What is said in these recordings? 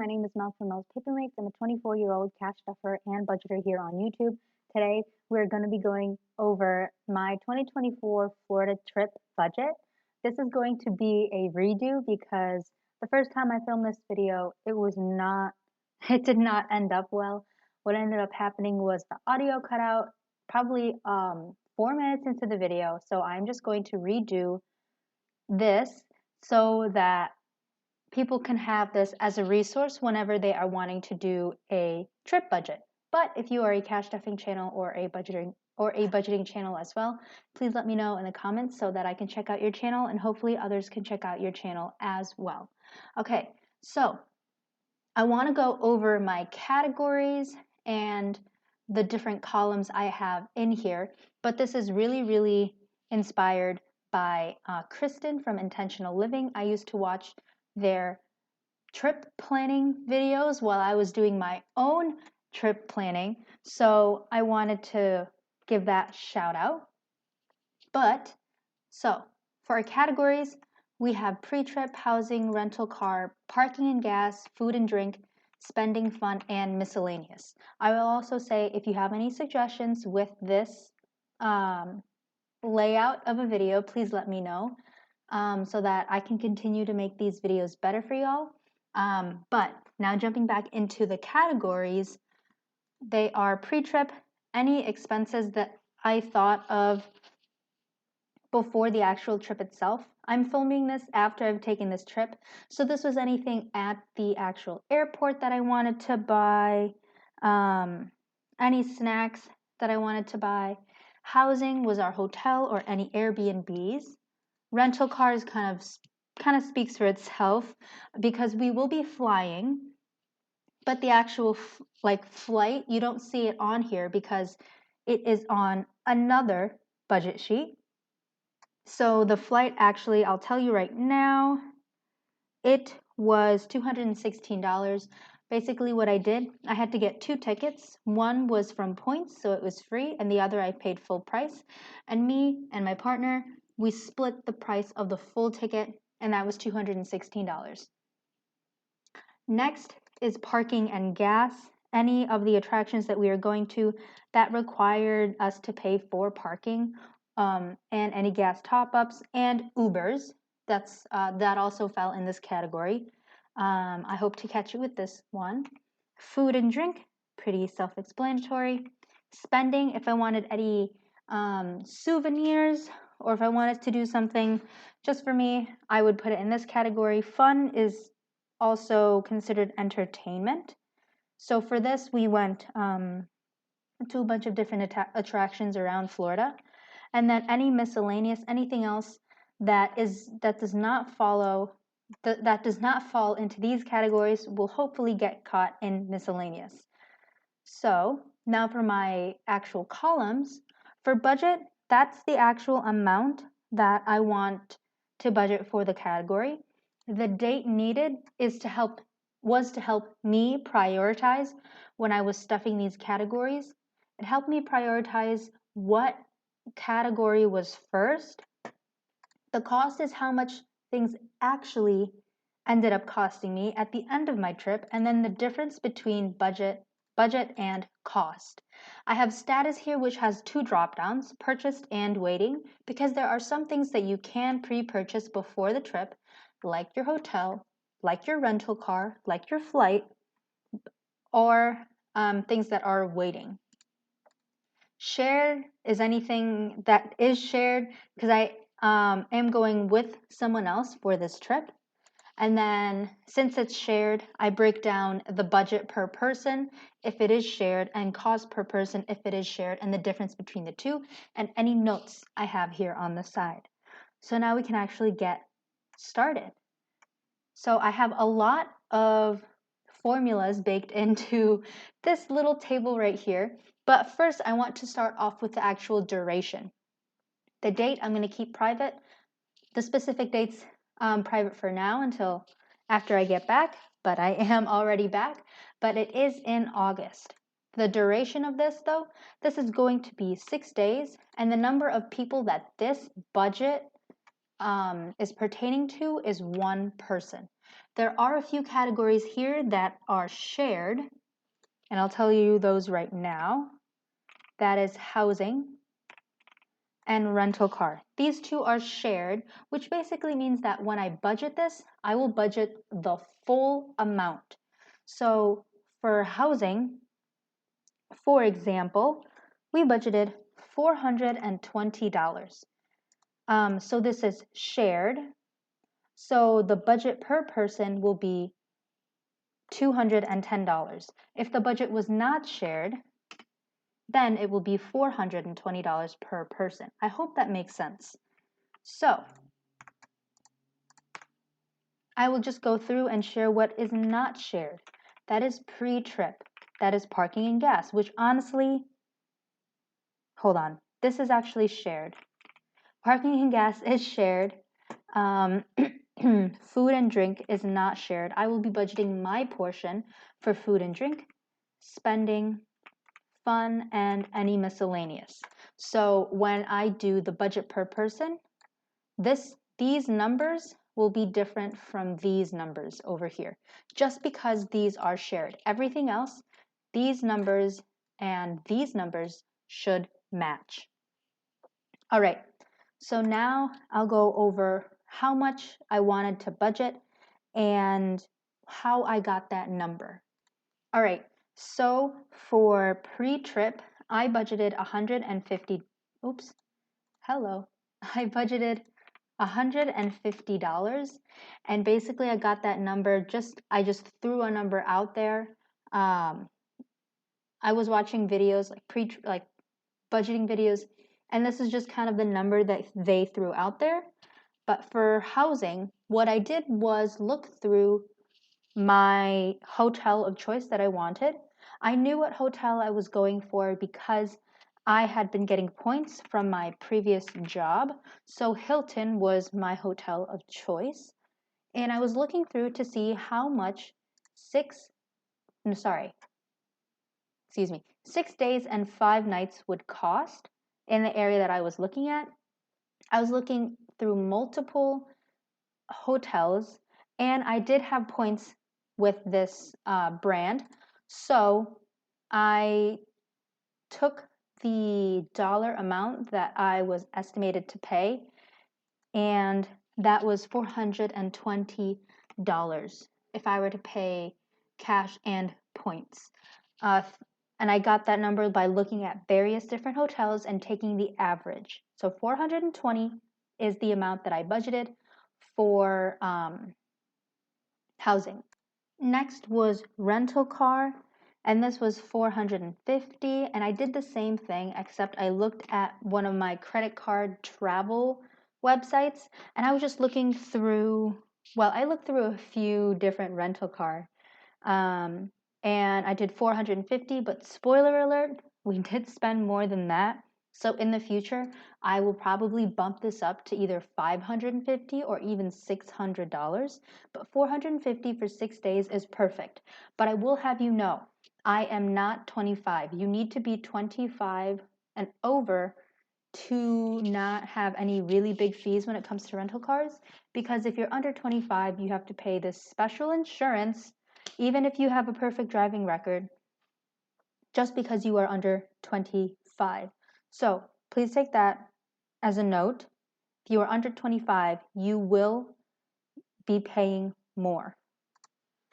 my name is Mel from Mel's Papermates. I'm a 24-year-old cash stuffer and budgeter here on YouTube. Today, we're going to be going over my 2024 Florida trip budget. This is going to be a redo because the first time I filmed this video, it did not end up well. What ended up happening was the audio cut out probably 4 minutes into the video. So I'm just going to redo this so that people can have this as a resource whenever they are wanting to do a trip budget. But if you are a cash stuffing channel or a budgeting channel as well, please let me know in the comments so that I can check out your channel and hopefully others can check out your channel as well. Okay, so I want to go over my categories and the different columns I have in here, but this is really inspired by Kristen from Intentional Living. I used to watch their trip planning videos while I was doing my own trip planning. So I wanted to give that shout out. So for our categories, we have pre-trip, housing, rental car, parking and gas, food and drink, spending fun, and miscellaneous. I will also say if you have any suggestions with this layout of a video, please let me know so that I can continue to make these videos better for y'all. But now jumping back into the categories, they are pre-trip, any expenses that I thought of before the actual trip itself. I'm filming this after I've taken this trip. So this was anything at the actual airport that I wanted to buy, any snacks that I wanted to buy. Housing was our hotel or any Airbnbs. Rental cars kind of speaks for itself because we will be flying, but the actual flight, you don't see it on here because it is on another budget sheet. So the flight actually, I'll tell you right now, it was $216. Basically what I did, I had to get 2 tickets. One was from points, so it was free, and the other I paid full price. And me and my partner, we split the price of the full ticket, and that was $216. Next is parking and gas. Any of the attractions that we are going to that required us to pay for parking, and any gas top-ups and Ubers. That also fell in this category. I hope to catch you with this one. Food and drink, pretty self-explanatory. Spending, if I wanted any souvenirs or if I wanted to do something just for me, I would put it in this category. Fun is also considered entertainment. So for this, we went to a bunch of different attractions around Florida. And then any miscellaneous, anything else that does not fall into these categories will hopefully get caught in miscellaneous. So now for my actual columns. For budget, that's the actual amount that I want to budget for the category. The date needed was to help me prioritize when I was stuffing these categories. It helped me prioritize what category was first. The cost is how much things actually ended up costing me at the end of my trip, and then the difference between budget and cost. I have status here which has 2 drop downs, purchased and waiting, because there are some things that you can pre-purchase before the trip, like your hotel, like your rental car, like your flight, or things that are waiting. Shared is anything that is shared because I am going with someone else for this trip. And then since it's shared, I break down the budget per person if it is shared and cost per person if it is shared and the difference between the two and any notes I have here on the side. So now we can actually get started. So I have a lot of formulas baked into this little table right here. But first I want to start off with the actual duration. The date I'm going to keep private. The specific dates private for now until after I get back, but I am already back, but it is in August. The duration of this though, this is going to be 6 days, and the number of people that this budget is pertaining to is 1 person. There are a few categories here that are shared, and I'll tell you those right now. That is housing and rental car. These two are shared, which basically means that when I budget this, I will budget the full amount. So for housing, for example, we budgeted $420. So this is shared. So the budget per person will be $210. If the budget was not shared, then it will be $420 per person. I hope that makes sense. So I will just go through and share what is not shared. That is pre-trip. That is parking and gas, which honestly, hold on, this is actually shared. Parking and gas is shared. Food and drink is not shared. I will be budgeting my portion for food and drink, spending, fun, and any miscellaneous. So when I do the budget per person, these numbers will be different from these numbers over here, just because these are shared. Everything else, these numbers and these numbers should match. All right, so now I'll go over how much I wanted to budget and how I got that number. All right, so for pre-trip, I budgeted 150, oops, hello. I budgeted $150, and basically I got that number, I just threw a number out there. I was watching videos like budgeting videos, and this is just kind of the number that they threw out there. But for housing, what I did was look through my hotel of choice that I wanted. I knew what hotel I was going for because I had been getting points from my previous job. So Hilton was my hotel of choice. And I was looking through to see how much no, sorry, excuse me, 6 days and 5 nights would cost in the area that I was looking at. I was looking through multiple hotels, and I did have points with this brand. So I took the dollar amount that I was estimated to pay, and that was $420 if I were to pay cash and points. And I got that number by looking at various different hotels and taking the average. So 420 is the amount that I budgeted for housing. Next was rental car, and this was 450, and I did the same thing except I looked at one of my credit card travel websites, and I was just looking through, well, I looked through a few different rental car, and I did 450, but spoiler alert, we did spend more than that. So in the future, I will probably bump this up to either $550 or even $600, but 450 for 6 days is perfect. But I will have you know, I am not 25. You need to be 25 and over to not have any really big fees when it comes to rental cars, because if you're under 25, you have to pay this special insurance even if you have a perfect driving record, just because you are under 25. So please take that as a note. If you are under 25, you will be paying more.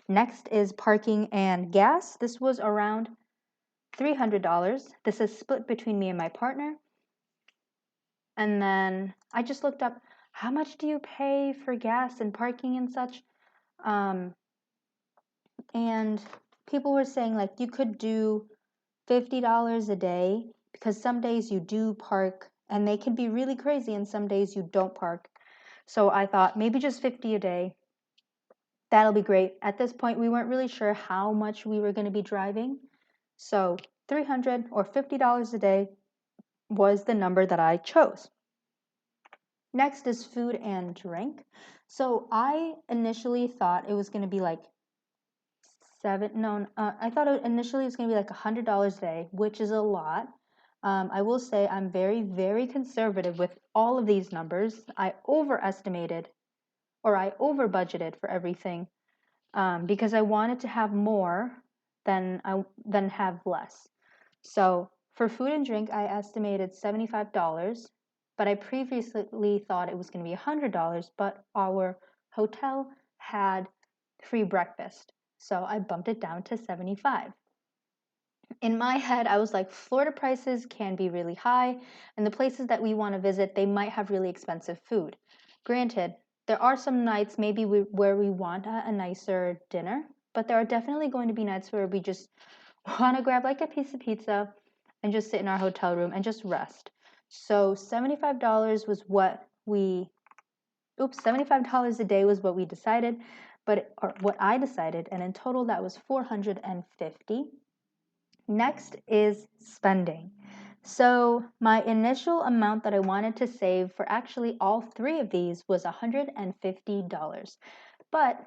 Next is parking and gas. This was around $300. This is split between me and my partner. And then I just looked up, how much do you pay for gas and parking and such? And people were saying like you could do $50 a day, because some days you do park and they can be really crazy, and some days you don't park. So I thought maybe just 50 a day. That'll be great. At this point, we weren't really sure how much we were going to be driving. So 300 or $50 a day was the number that I chose. Next is food and drink. So I initially thought it was going to be like I thought initially it was going to be like $100 a day, which is a lot. I will say I'm very, very conservative with all of these numbers. I overestimated, or I over budgeted for everything. because I wanted to have more than have less. So for food and drink, I estimated $75, but I previously thought it was going to be $100, but our hotel had free breakfast. So I bumped it down to 75. In my head, I was like, Florida prices can be really high, and the places that we want to visit, they might have really expensive food. Granted, there are some nights maybe where we want a nicer dinner, but there are definitely going to be nights where we just want to grab like a piece of pizza and just sit in our hotel room and just rest. So $75 was what $75 a day was what we decided, or what I decided, and in total that was 450. Next is spending. So my initial amount that I wanted to save for actually all three of these was $150. But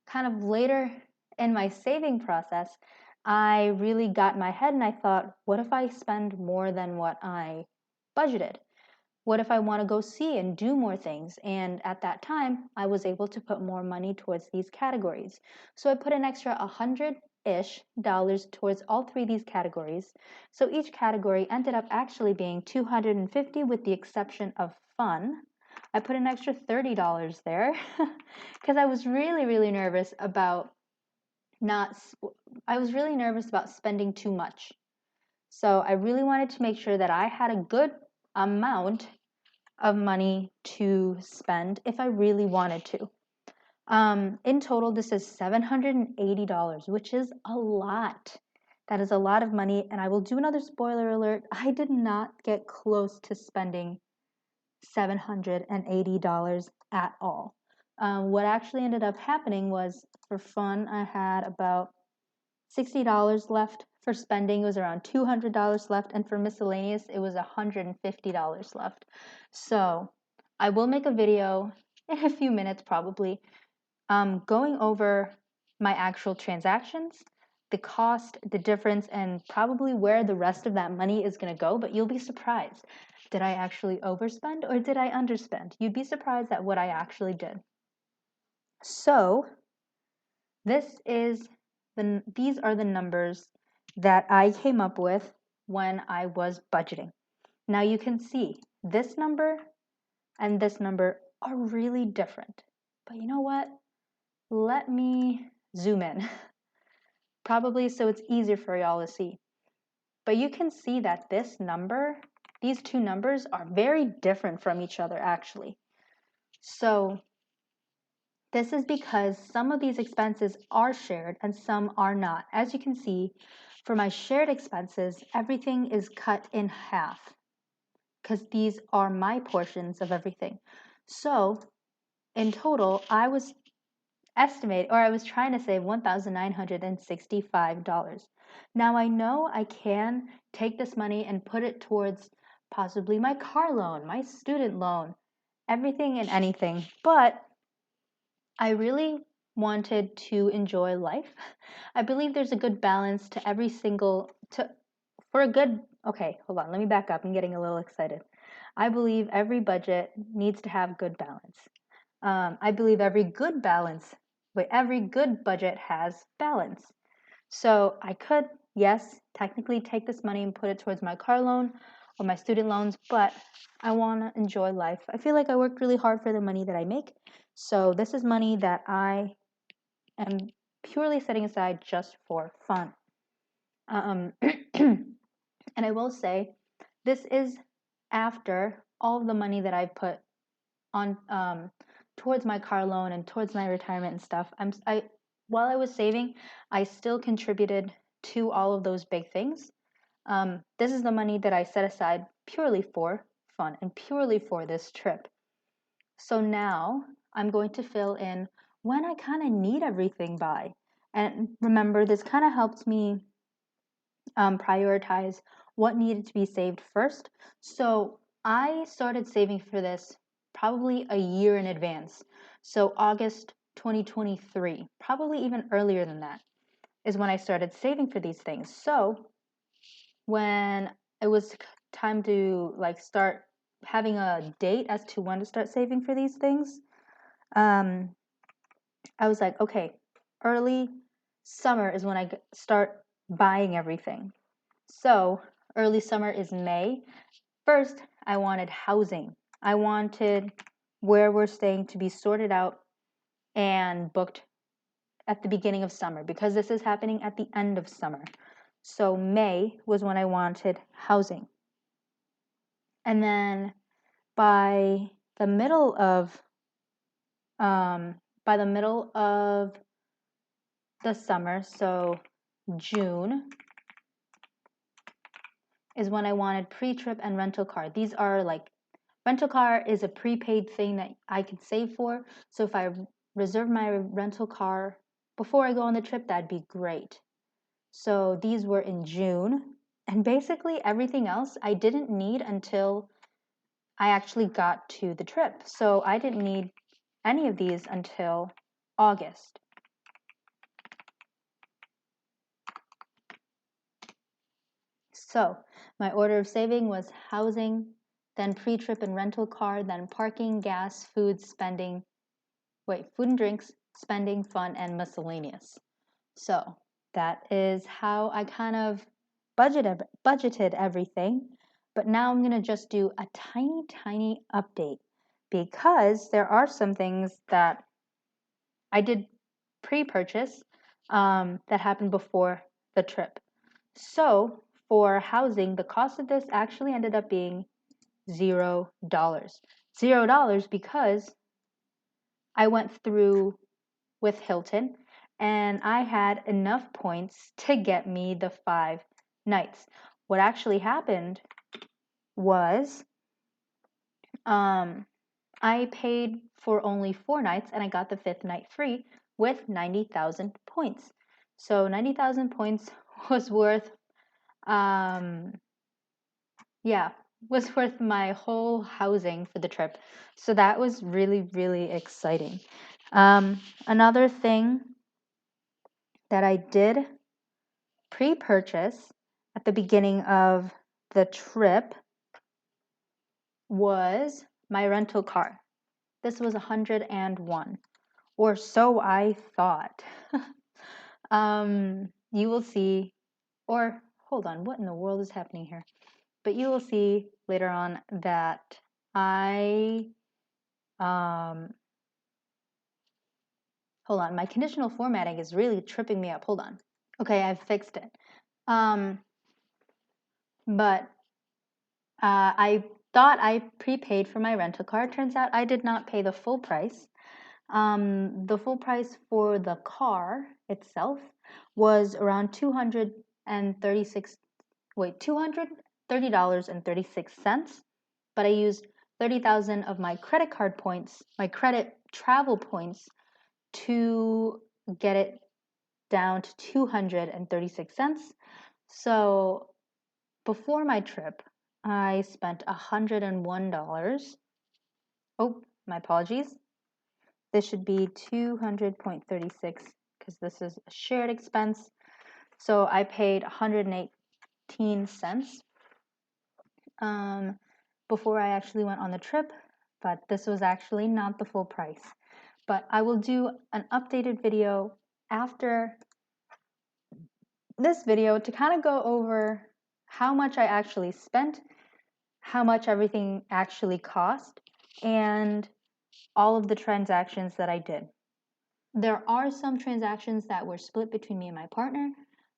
kind of later in my saving process, I really got in my head and I thought, what if I spend more than what I budgeted? What if I want to go see and do more things? And at that time, I was able to put more money towards these categories. So I put an extra $100-ish towards all three of these categories. So each category ended up actually being $250 with the exception of fun. I put an extra $30 there because I was really, really nervous about not, I was really nervous about spending too much. So I really wanted to make sure that I had a good amount of money to spend if I really wanted to. In total, this is $780, which is a lot. That is a lot of money, and I will do another spoiler alert. I did not get close to spending $780 at all. What actually ended up happening was for fun, I had about $60 left. For spending, it was around $200 left, and for miscellaneous, it was $150 left. So I will make a video in a few minutes probably going over my actual transactions, the cost, the difference, and probably where the rest of that money is going to go, but you'll be surprised. Did I actually overspend or did I underspend? You'd be surprised at what I actually did. So these are the numbers that I came up with when I was budgeting. Now you can see this number and this number are really different. But you know what? Let me zoom in, probably so it's easier for y'all to see. But you can see that these two numbers are very different from each other actually. So this is because some of these expenses are shared and some are not. As you can see, for my shared expenses, everything is cut in half because these are my portions of everything. So in total, I was trying to save $1,965. Now I know I can take this money and put it towards possibly my car loan, my student loan, everything and anything, but I really wanted to enjoy life. I believe there's a good balance to okay, hold on, let me back up. I'm getting a little excited. I believe every budget needs to have good balance. I believe every good budget has balance. So I could, yes, technically take this money and put it towards my car loan or my student loans, but I want to enjoy life. I feel like I worked really hard for the money that I make. So this is money that I am purely setting aside just for fun. And I will say, this is after all of the money that I've put on towards my car loan and towards my retirement and stuff. While I was saving, I still contributed to all of those big things. This is the money that I set aside purely for fun and purely for this trip. So now I'm going to fill in when I kind of need everything by. And remember, this kind of helps me prioritize what needed to be saved first. So I started saving for this probably a year in advance. So August 2023, probably even earlier than that, is when I started saving for these things. So when it was time to start having a date as to when to start saving for these things, I was like, okay, early summer is when I start buying everything. So early summer is May. First, I wanted housing. I wanted where we're staying to be sorted out and booked at the beginning of summer because this is happening at the end of summer. So May was when I wanted housing. And then by the middle of um, the summer, so June, is when I wanted pre-trip and rental car. These are like, rental car is a prepaid thing that I could save for. So if I reserve my rental car before I go on the trip, that'd be great. So these were in June. And basically everything else I didn't need until I actually got to the trip. So I didn't need any of these until August. So my order of saving was housing, then pre-trip and rental car, then parking, gas, food, spending, food and drinks, spending, fun, and miscellaneous. So that is how I kind of budgeted everything. But now I'm going to just do a tiny update because there are some things that I did pre-purchase that happened before the trip. So for housing, the cost of this actually ended up being $0. $0 because I went through with Hilton and I had enough points to get me the 5 nights. What actually happened was I paid for only 4 nights and I got the 5th night free with 90,000 points. So 90,000 points was worth was worth my whole housing for the trip. So that was really exciting. Another thing that I did pre-purchase at the beginning of the trip was my rental car. This was 101, or so I thought. You will see, or hold on, what in the world is happening here? But you will see later on that I, hold on, my conditional formatting is really tripping me up. Hold on. Okay, I've fixed it. But I thought I prepaid for my rental car. Turns out I did not pay the full price. The full price for the car itself was around $230.36, but I used 30,000 of my credit card points, my credit travel points, to get it down to 236 cents. So before my trip, I spent $101. Oh, my apologies. This should be 200.36 because this is a shared expense. So I paid 118 cents before I actually went on the trip, but this was actually not the full price. But I will do an updated video after this video to kind of go over how much I actually spent, how much everything actually cost, and all of the transactions that I did. There are some transactions that were split between me and my partner,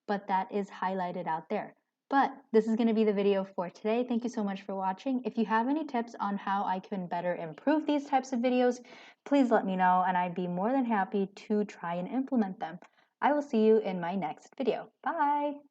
but that is highlighted out there. But this is going to be the video for today. Thank you so much for watching. If you have any tips on how I can better improve these types of videos, please let me know and I'd be more than happy to try and implement them. I will see you in my next video. Bye!